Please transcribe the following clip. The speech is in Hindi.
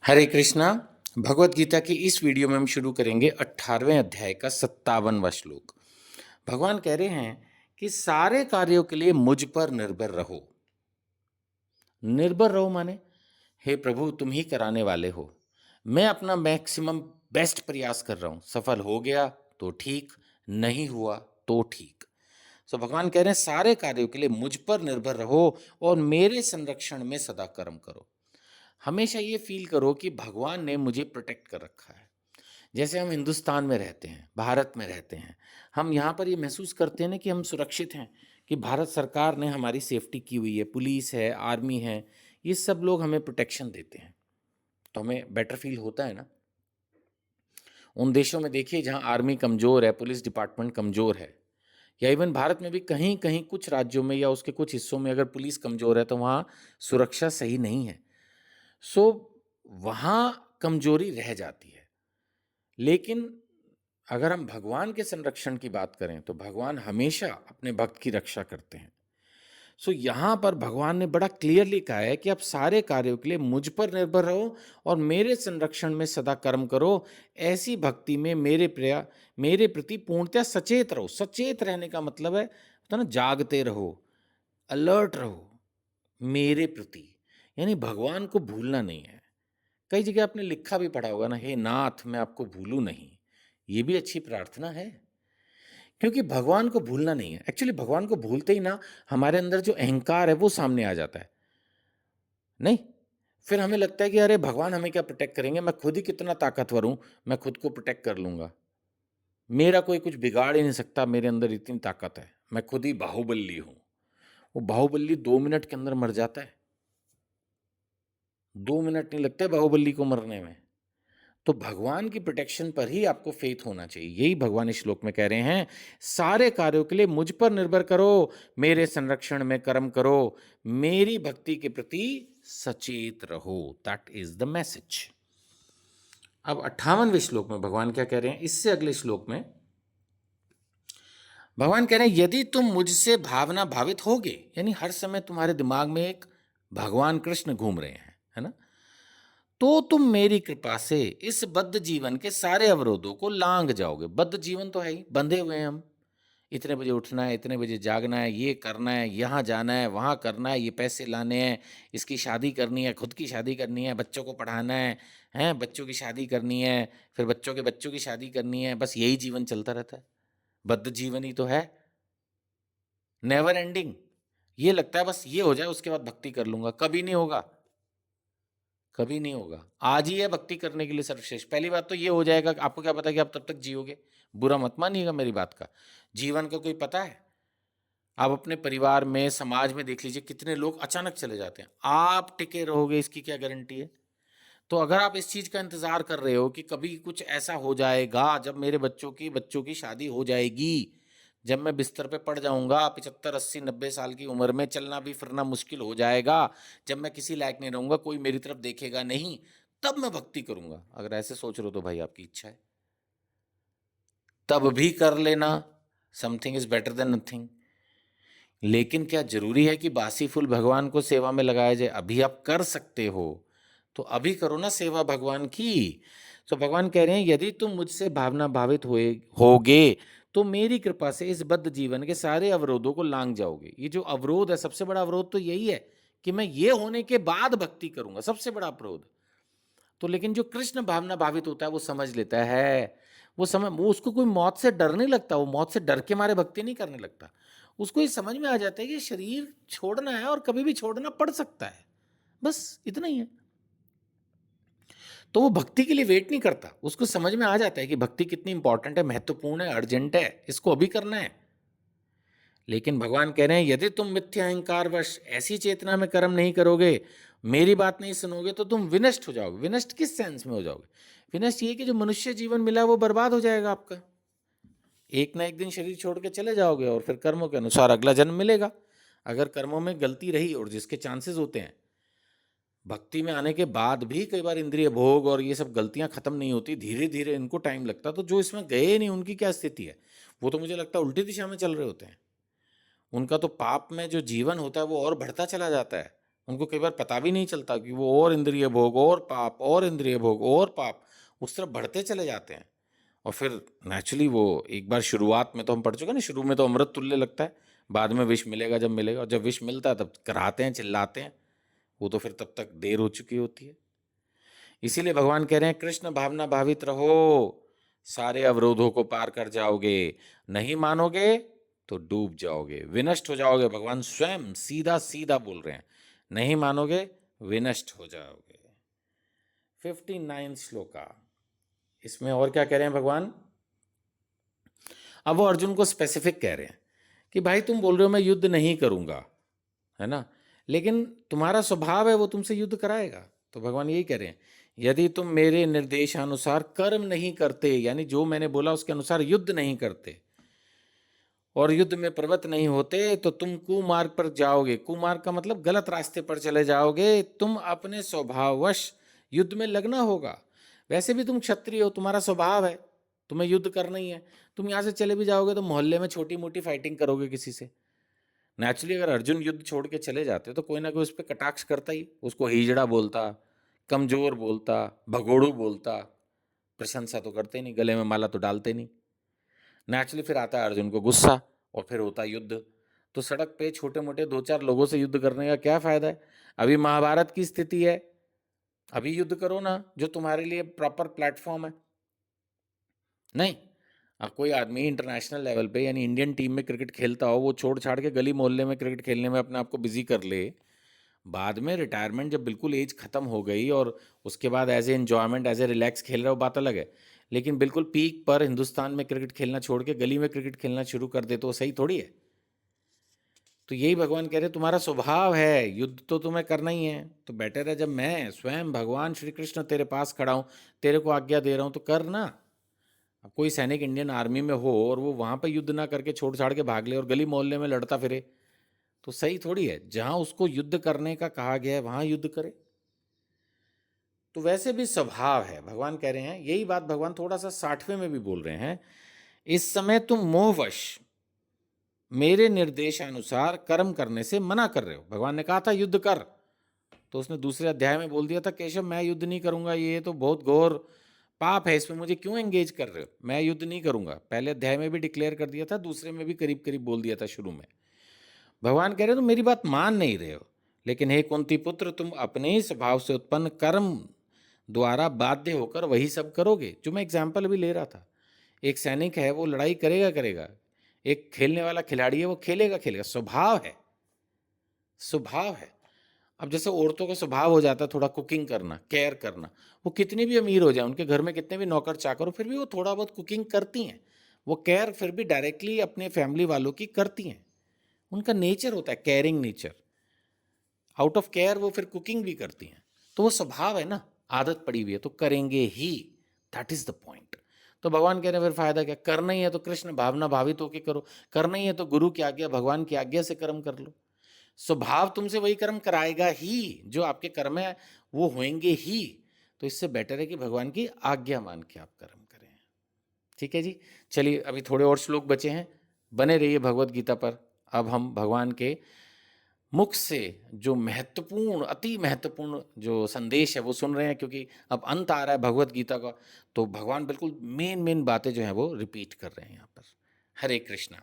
हरे कृष्णा। भगवत गीता की इस वीडियो में हम शुरू करेंगे 18वें अध्याय का 57वां श्लोक। भगवान कह रहे हैं कि सारे कार्यों के लिए मुझ पर निर्भर रहो। निर्भर रहो माने, हे प्रभु तुम ही कराने वाले हो, मैं अपना मैक्सिमम बेस्ट प्रयास कर रहा हूं, सफल हो गया तो ठीक, नहीं हुआ तो ठीक। सो भगवान कह रहे हैं सारे कार्यों के लिए मुझ पर निर्भर रहो और मेरे संरक्षण में सदा कर्म करो। हमेशा ये फील करो कि भगवान ने मुझे प्रोटेक्ट कर रखा है। जैसे हम हिंदुस्तान में रहते हैं, भारत में रहते हैं, हम यहाँ पर ये महसूस करते हैं ना कि हम सुरक्षित हैं, कि भारत सरकार ने हमारी सेफ्टी की हुई है, पुलिस है, आर्मी है, ये सब लोग हमें प्रोटेक्शन देते हैं, तो हमें बेटर फील होता है ना। उन देशों में देखिए जहाँ आर्मी कमज़ोर है, पुलिस डिपार्टमेंट कमज़ोर है, या इवन भारत में भी कहीं कहीं कुछ राज्यों में या उसके कुछ हिस्सों में अगर पुलिस कमज़ोर है तो वहाँ सुरक्षा सही नहीं है। सो वहाँ कमज़ोरी रह जाती है। लेकिन अगर हम भगवान के संरक्षण की बात करें तो भगवान हमेशा अपने भक्त की रक्षा करते हैं। सो यहाँ पर भगवान ने बड़ा क्लियरली कहा है कि आप सारे कार्यों के लिए मुझ पर निर्भर रहो और मेरे संरक्षण में सदा कर्म करो। ऐसी भक्ति में मेरे प्रति पूर्णतः सचेत रहो। सचेत रहने का मतलब है होता ना, जागते रहो, अलर्ट रहो मेरे प्रति, यानी भगवान को भूलना नहीं है। कई जगह आपने लिखा भी पढ़ा होगा ना, हे नाथ मैं आपको भूलूं नहीं। ये भी अच्छी प्रार्थना है, क्योंकि भगवान को भूलना नहीं है। एक्चुअली भगवान को भूलते ही ना हमारे अंदर जो अहंकार है वो सामने आ जाता है। नहीं, फिर हमें लगता है कि अरे भगवान हमें क्या प्रोटेक्ट करेंगे, मैं खुद ही कितना ताकतवर हूं, मैं खुद को प्रोटेक्ट कर लूंगा, मेरा कोई कुछ बिगाड़ ही नहीं सकता, मेरे अंदर इतनी ताकत है, मैं खुद ही बाहुबली हूं। वो बाहुबली 2 मिनट के अंदर मर जाता है। 2 मिनट नहीं लगते बाहुबली को मरने में। तो भगवान की प्रोटेक्शन पर ही आपको फेथ होना चाहिए। यही भगवान इस श्लोक में कह रहे हैं, सारे कार्यों के लिए मुझ पर निर्भर करो, मेरे संरक्षण में कर्म करो, मेरी भक्ति के प्रति सचेत रहो। That is the message. अब 58वें श्लोक में भगवान क्या कह रहे हैं, इससे अगले श्लोक में भगवान कह रहे हैं, यदि तुम मुझसे भावना भावित होगे, यानी हर समय तुम्हारे दिमाग में एक भगवान कृष्ण घूम रहे हैं, है ना, तो तुम मेरी कृपा से इस बद्ध जीवन के सारे अवरोधों को लांघ जाओगे। बद्ध जीवन तो है ही, बंधे हुए हैं हम। इतने बजे उठना है, इतने बजे जागना है, ये करना है, यहाँ जाना है, वहाँ करना है, ये पैसे लाने हैं, इसकी शादी करनी है, खुद की शादी करनी है, बच्चों को पढ़ाना है, हैं बच्चों की शादी करनी है, फिर बच्चों के बच्चों की शादी करनी है। बस यही जीवन चलता रहता है। बद्ध जीवन ही तो है, नेवर एंडिंग। ये लगता है बस ये हो जाए उसके बाद भक्ति कर लूंगा, कभी नहीं होगा, कभी नहीं होगा। आज ही है भक्ति करने के लिए सर्वश्रेष्ठ। पहली बात तो ये हो जाएगा, आपको क्या पता कि आप तब तक जियोगे। बुरा मत मानिएगा मेरी बात का, जीवन का कोई पता है। आप अपने परिवार में, समाज में देख लीजिए कितने लोग अचानक चले जाते हैं, आप टिके रहोगे इसकी क्या गारंटी है। तो अगर आप इस चीज का इंतजार कर रहे हो कि कभी कुछ ऐसा हो जाएगा जब मेरे बच्चों की शादी हो जाएगी, जब मैं बिस्तर पे पड़ जाऊंगा 75 80 90 साल की उम्र में, चलना भी फिरना मुश्किल हो जाएगा, जब मैं किसी लायक नहीं रहूंगा, कोई मेरी तरफ देखेगा नहीं, तब मैं भक्ति करूंगा, अगर ऐसे सोच रहे हो तो भाई आपकी इच्छा है, तब भी कर लेना। Something is better than nothing. लेकिन क्या जरूरी है कि बासी फूल भगवान को सेवा में लगाया जाए? अभी आप कर सकते हो तो अभी करो ना सेवा भगवान की। तो भगवान कह रहे हैं, यदि तुम मुझसे भावना भावित हुए होगे तो मेरी कृपा से इस बद्ध जीवन के सारे अवरोधों को लांघ जाओगे। ये जो अवरोध है, सबसे बड़ा अवरोध तो यही है कि मैं ये होने के बाद भक्ति करूंगा, सबसे बड़ा अवरोध। तो लेकिन जो कृष्ण भावना भावित होता है वो समझ लेता है, वो उसको कोई मौत से डर नहीं लगता, वो मौत से डर के मारे भक्ति नहीं करने लगता। उसको ये समझ में आ जाता है कि शरीर छोड़ना है और कभी भी छोड़ना पड़ सकता है, बस इतना ही है। तो वो भक्ति के लिए वेट नहीं करता, उसको समझ में आ जाता है कि भक्ति कितनी इंपॉर्टेंट है, महत्वपूर्ण है, अर्जेंट है, इसको अभी करना है। लेकिन भगवान कह रहे हैं, यदि तुम मिथ्या अहंकार वश ऐसी चेतना में कर्म नहीं करोगे, मेरी बात नहीं सुनोगे, तो तुम विनष्ट हो जाओगे। विनष्ट किस सेंस में हो जाओगे? विनष्ट ये कि जो मनुष्य जीवन मिला वो बर्बाद हो जाएगा आपका। एक ना एक दिन शरीर छोड़ के चले जाओगे और फिर कर्मों के अनुसार अगला जन्म मिलेगा। अगर कर्मों में गलती रही, और जिसके चांसेस होते हैं, भक्ति में आने के बाद भी कई बार इंद्रिय भोग और ये सब गलतियां खत्म नहीं होती, धीरे धीरे इनको टाइम लगता, तो जो इसमें गए नहीं उनकी क्या स्थिति है? वो तो मुझे लगता है उल्टी दिशा में चल रहे होते हैं। उनका तो पाप में जो जीवन होता है वो और बढ़ता चला जाता है। उनको कई बार पता भी नहीं चलता कि वो और इंद्रिय भोग और पाप और इंद्रिय भोग और पाप उस तरफ बढ़ते चले जाते हैं। और फिर नेचुरली वो एक बार शुरुआत में तो हम पढ़ चुके हैं ना, शुरू में तो अमृत तुल्य लगता है, बाद में विष मिलेगा जब मिलेगा, और जब विष मिलता है तब कराहते हैं, चिल्लाते हैं। वो तो फिर तब तक देर हो चुकी होती है। इसीलिए भगवान कह रहे हैं कृष्ण भावना भावित रहो, सारे अवरोधों को पार कर जाओगे। नहीं मानोगे तो डूब जाओगे, विनष्ट हो जाओगे। भगवान स्वयं सीधा सीधा बोल रहे हैं, नहीं मानोगे विनष्ट हो जाओगे। 59 श्लोका। इसमें और क्या कह रहे हैं भगवान? अब वो अर्जुन को स्पेसिफिक कह रहे हैं कि भाई तुम बोल रहे हो मैं युद्ध नहीं करूंगा, है ना, लेकिन तुम्हारा स्वभाव है वो तुमसे युद्ध कराएगा। तो भगवान यही कह रहे हैं, यदि तुम मेरे निर्देशानुसार कर्म नहीं करते, यानी जो मैंने बोला उसके अनुसार युद्ध नहीं करते और युद्ध में प्रवृत्त नहीं होते, तो तुम कुमार्ग पर जाओगे। कुमार्ग का मतलब गलत रास्ते पर चले जाओगे। तुम अपने स्वभाववश युद्ध में लगना होगा। वैसे भी तुम क्षत्रिय हो, तुम्हारा स्वभाव है, तुम्हें युद्ध करना ही है। तुम यहाँ से चले भी जाओगे तो मोहल्ले में छोटी मोटी फाइटिंग करोगे किसी से। नेचुरली अगर अर्जुन युद्ध छोड़ के चले जाते तो कोई ना कोई उस पर कटाक्ष करता ही, उसको हिजड़ा बोलता, कमजोर बोलता, भगोड़ू बोलता। प्रशंसा तो करते ही नहीं, गले में माला तो डालते नहीं। नेचुरली फिर आता है अर्जुन को गुस्सा और फिर होता युद्ध। तो सड़क पे छोटे मोटे दो चार लोगों से युद्ध करने का क्या फायदा है? अभी महाभारत की स्थिति है, अभी युद्ध करो ना, जो तुम्हारे लिए प्रॉपर प्लेटफॉर्म है। नहीं, अब कोई आदमी इंटरनेशनल लेवल पे यानी इंडियन टीम में क्रिकेट खेलता हो, वो छोड़ छाड़ के गली मोहल्ले में क्रिकेट खेलने में अपने आप को बिजी कर ले, बाद में रिटायरमेंट जब बिल्कुल एज खत्म हो गई और उसके बाद as a enjoyment as a relax खेल रहा हो, बात अलग है। लेकिन बिल्कुल पीक पर हिंदुस्तान में क्रिकेट खेलना छोड़ के गली में क्रिकेट खेलना शुरू कर दे तो वो सही थोड़ी है। तो यही भगवान कह रहे तुम्हारा स्वभाव है, युद्ध तो तुम्हें करना ही है, तो बेटर है जब मैं स्वयं भगवान श्री कृष्ण तेरे पास खड़ा हूँ, तेरे को आज्ञा दे रहा हूँ तो कर ना। अब कोई सैनिक इंडियन आर्मी में हो और वो वहाँ पर युद्ध ना करके छोड़ छाड़ के भाग ले और गली मोहल्ले में लड़ता फिरे तो सही थोड़ी है। जहाँ उसको युद्ध करने का कहा गया है वहाँ युद्ध करे। तो वैसे भी स्वभाव है, भगवान कह रहे हैं यही बात भगवान थोड़ा सा 60वें में भी बोल रहे हैं, इस समय तुम मोहवश मेरे निर्देशानुसार कर्म करने से मना कर रहे हो। भगवान ने कहा था युद्ध कर, तो उसने दूसरे अध्याय में बोल दिया था केशव मैं युद्ध नहीं करूंगा, ये तो बहुत घोर पाप है, इसमें मुझे क्यों एंगेज कर रहे हो, मैं युद्ध नहीं करूंगा। पहले अध्याय में भी डिक्लेयर कर दिया था, दूसरे में भी करीब करीब बोल दिया था शुरू में। भगवान कह रहे हो तुम मेरी बात मान नहीं रहे हो, लेकिन हे कुंती पुत्र तुम अपने ही स्वभाव से उत्पन्न कर्म द्वारा बाध्य होकर वही सब करोगे जो मैं एग्जाम्पल अभी ले रहा था। एक सैनिक है वो लड़ाई करेगा करेगा, एक खेलने वाला खिलाड़ी है वो खेलेगा खेलेगा, स्वभाव है, स्वभाव है। अब जैसे औरतों का स्वभाव हो जाता है थोड़ा कुकिंग करना, केयर करना, वो कितनी भी अमीर हो जाए, उनके घर में कितने भी नौकर चाकर हो, फिर भी वो थोड़ा बहुत कुकिंग करती हैं। वो केयर फिर भी डायरेक्टली अपने फैमिली वालों की करती हैं, उनका नेचर होता है caring nature. Out of care वो फिर कुकिंग भी करती हैं, तो वो स्वभाव है ना, आदत पड़ी हुई है तो करेंगे ही। That is the point. तो भगवान कह रहे हैं फिर फायदा क्या, करना ही है तो कृष्ण भावना भावित होकर करो, करना ही है तो गुरु की आज्ञा भगवान की आज्ञा से कर्म कर लो। स्वभाव तुमसे वही कर्म कराएगा ही, जो आपके कर्म है वो होंगे ही। तो इससे बेटर है कि भगवान की आज्ञा मान के आप कर्म करें। ठीक है जी, चलिए अभी थोड़े और श्लोक बचे हैं, बने रहिए भगवत गीता पर। अब हम भगवान के मुख से जो महत्वपूर्ण अति महत्वपूर्ण जो संदेश है वो सुन रहे हैं, क्योंकि अब अंत आ रहा है भगवत गीता का, तो भगवान बिल्कुल मेन मेन बातें जो हैं वो रिपीट कर रहे हैं यहाँ पर। हरे कृष्णा।